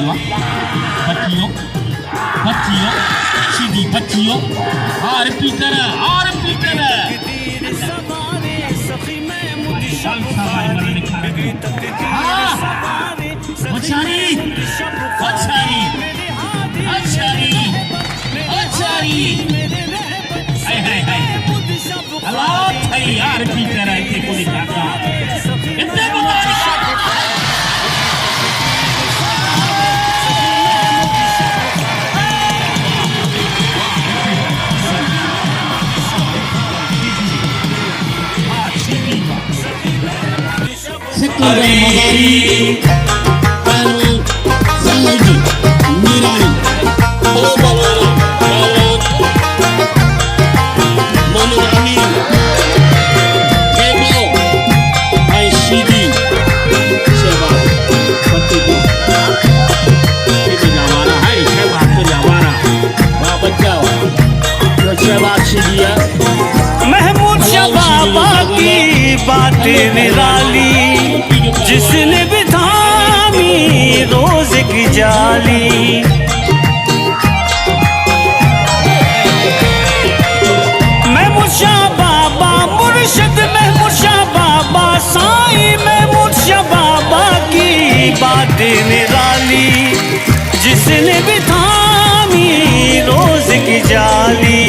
Baba. Baccio, Sidi Baccio. Repeat Mazari, Palwan, Zahidi, Mirani, Balawala, Mohamed Amin, Kebao, Aishidi, Sheba, Fatigu, Ibi Nawara, Hai Sheba to Nawara, Baba Jawa, Sheba Shidiya, Mahmood शबाबा की बातें निराली, जिसने भी थामी रोज की जाली। महमूद शाह बाबा मुर्शिद, महमूद शाह बाबा साईं, महमूद शाह बाबा की बातें निराली, जिसने भी थामी रोज की जाली।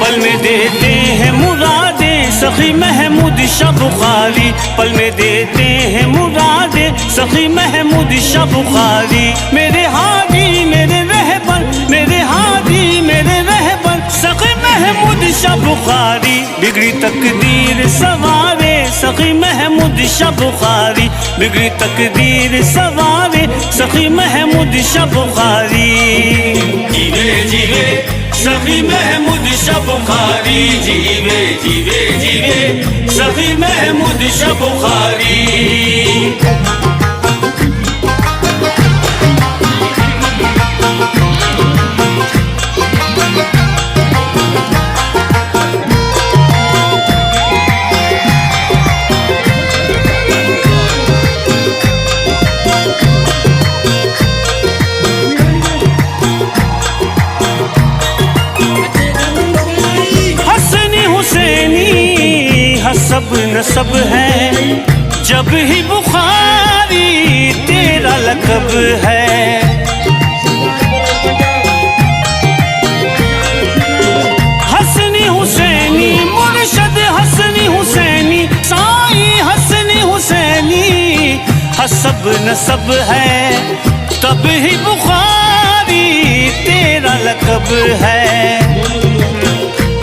पल में देते हैं मुरादे सखी महमूद शाह बुखारी, पल में देते हैं मुरादे सखी महमूद शाह बुखारी। मेरे हादी मेरे रहबर, मेरे हादी मेरे रहबर सखी महमूद शाह बुखारी। बिगड़ी तकदीर सवारे सखी महमूद शाह बुखारी, बिगड़ी तकदीर सवारे सखी महमूद शाह बुखारी। जीवे जीवे सखी महमूद शाह बुखारी, जीवे जीवे जीवे सखी महमूद शाह बुखारी। सब नसब है जब ही बुखारी तेरा लकब है। हसनी हुसैनी मुर्शद हसनी हुसैनी साईं हसनी हुसैनी हसब नसब है तब ही बुखारी तेरा लकब है।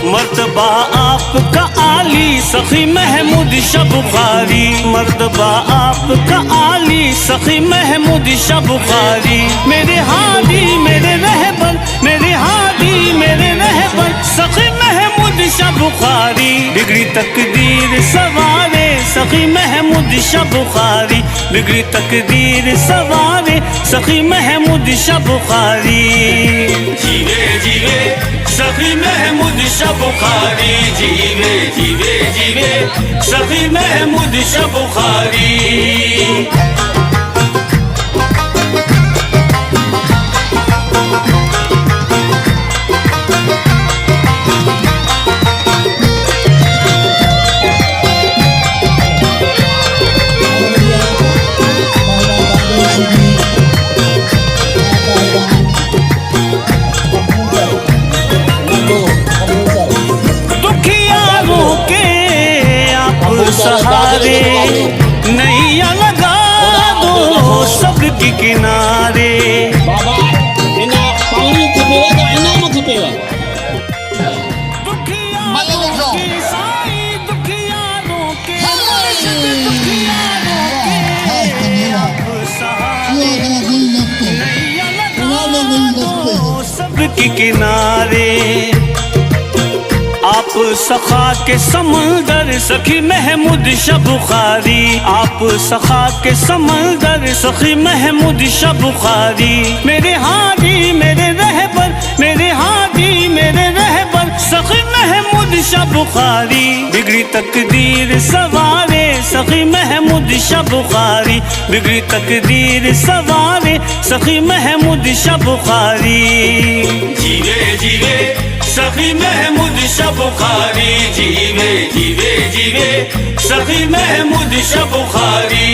मर्तबा आपका आली सखी महमूद शाह बुखारी, मर्तबा आपका आली सखी महमूद शाह बुखारी। मेरे हादी मेरे रहबर, मेरे हादी मेरे रहबर सखी महमूद शाह बुखारी। बिगड़ी तकदीर सवारे सखी महमूद शाह बुखारी, बिगड़ी तकदीर सवारे सखी महमूद शाह बुखारी। जीवे जीवे सखी महमूद शाह बुखारी, जीवे जीवे जीवे सखी महमूद शाह बुखारी। सहारे नैया लगा दो सबके किनारे। बाबा इना पानी खपेगा तो इना मत खपेगा। दुखियारों के साईं दुखियारों के दुखियारों के आप सहारे नैया लगा दो सबके किनारे। आप सखा के समंदर सखी महमूद शाह बुखारी, आप सखा के समंदर सखी महमूद शाह बुखारी। मेरे हादी मेरे रहबर, मेरे हादी मेरे रहबर सखी महमूद शाह बुखारी। बिगड़ी तकदीर सवारे सखी महमूद महमूद शाह बुखारी, बिगड़ी तकदीर सवारे सखी महमूद शाह बुखारी। जीवे जीवे सखी महमूद शाह बुखारी, जीवे जीवे जीवे सखी महमूद शाह बुखारी।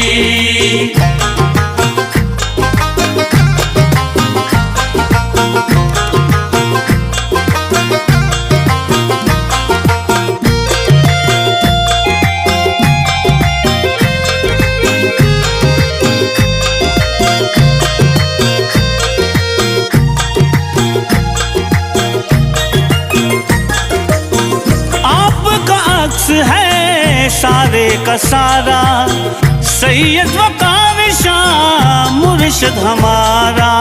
है सारे का सारा सैयद वकार शाह मुर्शिद हमारा।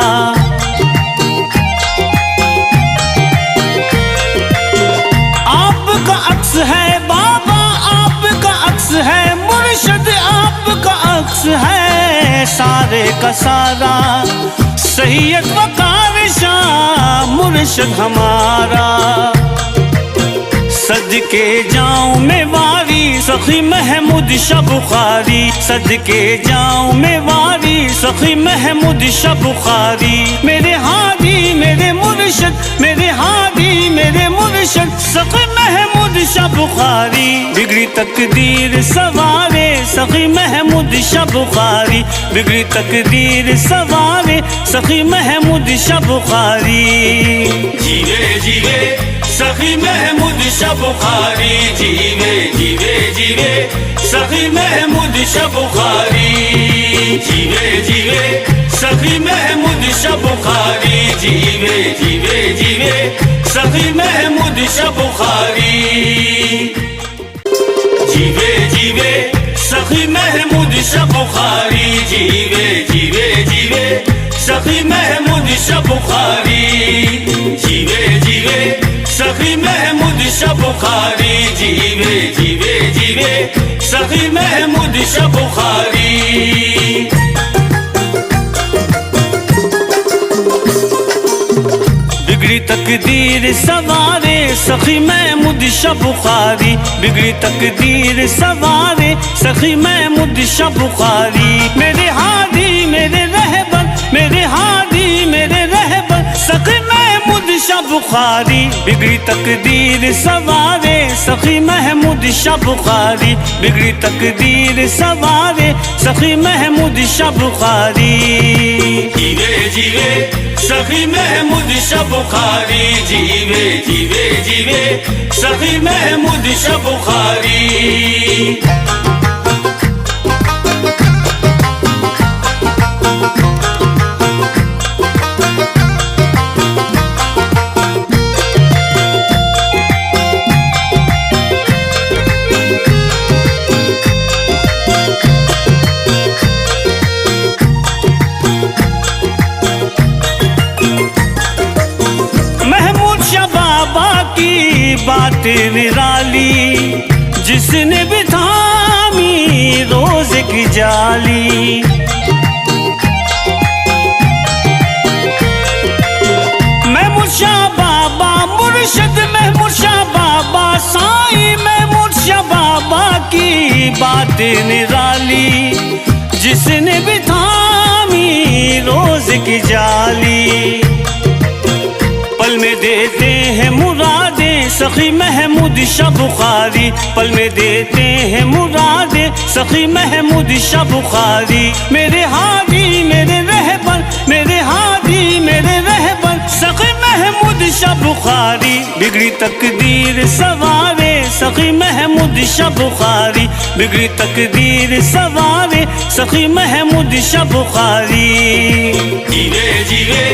आपका अक्स है बाबा, आपका अक्स है मुर्शिद, आपका अक्स है सारे का सारा सैयद वकार शाह मुर्शिद हमारा। सदके जाऊं मैं वारी सखी महमूद शाह बुखारी, सदके जाऊं मैं वारी सखी महमूद शाह बुखारी। मेरे हादी मेरे मुर्शिद, मेरे हादी मेरे मुर्शिद सखी महमूद शाह बुखारी, बिगड़ी तकदीर सवारे सखी महमूद शाह बुखारी, बिगड़ी तकदीर सवारे सखी महमूद शाह बुखारी। जीवे जीवे सखी महमूद शाह बुखारी, जीवे जीवे जीवे सखी महमूद शाह बुखारी। जीवे जीवे सखी महमूद शाह बुखारी, जीवे जीवे जीवे सखी महमूद शाह बुखारी। जीवे जीवे सखी महमूद शाह बुखारी, जीवे जीवे जीवे सखी महमूद शाह बुखारी। जीवे जीवे सखी महमूद शाह बुखारी, जीवे जीवे जीवे सखी महमूद शाह बुखारी। बिगड़ी तकदीर सवारे सखी महमूद शाह बुखारी, बिगड़ी तकदीर सवारे सखी महमूद शाह बुखारी। मेरे हादी मेरे रहबर, मेरे हादी मेरे रहबर सखी महमूद शाह बुखारी, बिगड़ी तकदीर सवारे सखी महमूद शाह बुखारी, बिगड़ी तकदीर सवारे सखी महमूद शाह बुखारी। जीवे जीवे सखी महमूद शाह बुखारी, जीवे जीवे जीवे सखी महमूद शाह बुखारी। बात निराली जिसने भी थामी रोज की जाली, महमूद शाह बाबा मुर्शिद, महमूद शाह बाबा साईं महमूद शाह बाबा की बात निराली जिसने भी थामी रोज की जाली। पल में देते हैं मुरादे सखी महमूद शाह बुखारी, पल में देते हैं मुरादे सखी महमूद शाह बुखारी। मेरे हादी मेरे रहबर, मेरे हादी मेरे रहबर सखी महमूद शाह बुखारी, बिगड़ी तकदीर सवारे सखी महमूद शाह बुखारी, बिगड़ी तकदीर सवारे सखी महमूद शाह बुखारी। जीवे जीवे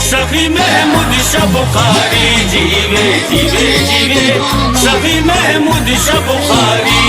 सखी महमूद शाह बुखारी, जीवे जीवे जीवे सखी महमूद शाह बुखारी।